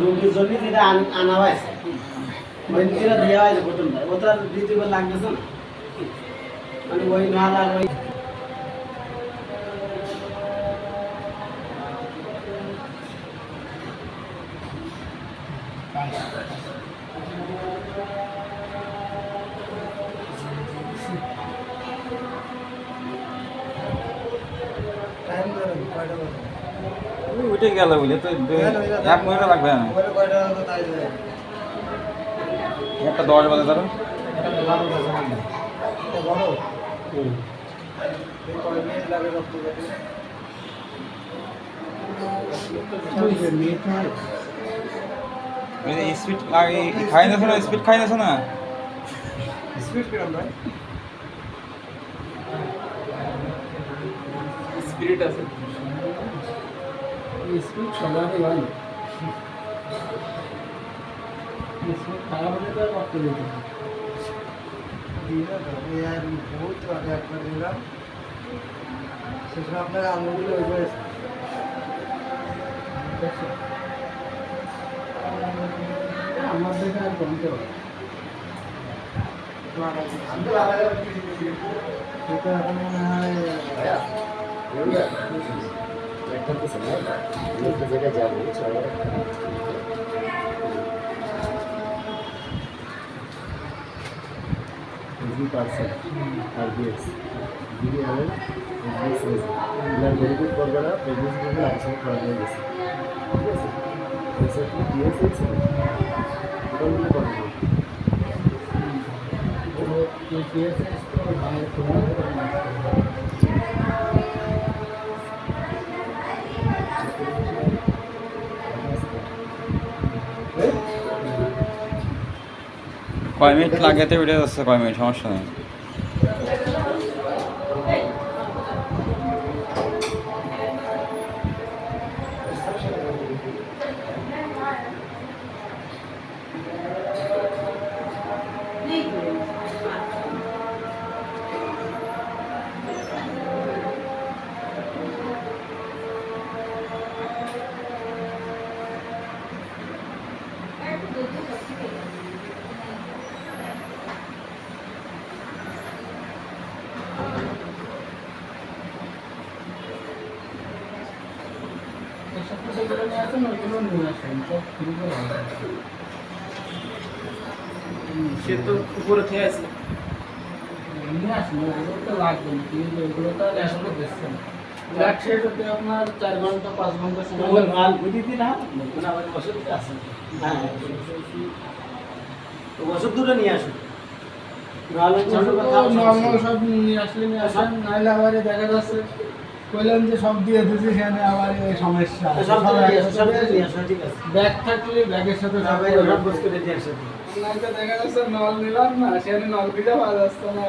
রোগীর জন্য যেটা আনা হয়েছে ওই যেটা দেওয়া হয়েছে প্রথমটা ওটা দ্বিতীয়বার লাগতেছে না মানে ওই মাল আর ওই উঠে গেল বুঝলে তো 1 মিনিটও লাগবে না একটা 10 বাজে ধরো স্পিড খাই না শোনা স্পিড খাই না শোনা স্পিড কিরম ভাই স্পিরিট আছে স্পিড সবাই ভালো স্পিড খারাপ হলে তো রক্ত দিতে বহুত আগে একবার দিলাম সেখানে আপনার আঙুলগুলো ওইভাবে আমার দেখে আর কমতে হবে সেটা এখন মনে হয় একটা জায়গায় যাবো percent RBS BDL SBS verify করবে না প্রেগনেন্সি করবে আলোচনা করা হয়ে গেছে ঠিক আছে রিসেন্টলি দিয়েছে ওটা মনে করবে কয় মিনিট লাগে তো উঠে যাচ্ছে কয় মিনিট সমস্যা নেই সে তো উপরে থেকে আছে নিয়ে আসলো ওগুলো তো লাগবে না কিন্তু ওগুলো তো এখনো দিচ্ছে না ব্লাড শেড হতে আপনার 4 ঘন্টা 5 ঘন্টা সময় মাল বুঝিতে না মানে আমার ওষুধ আছে হ্যাঁ তো ওষুধ দুটো নিয়ে আসুন নাহলে নর্মাল সব নিয়ে আসলে নিয়ে আসেন নাহলে আবার দেখা যাচ্ছে কইলাম যে সব দিয়ে দিয়েছি সেখানে আবার এই সমস্যা সব নিয়ে আসো ঠিক আছে ব্যাগ থাকলে ব্যাগের সাথে সব বস্তু দিয়ে আসো নাহলে দেখা যাচ্ছে নল নিলাম না সেখানে নল ভিজা পাওয়া যাচ্ছে না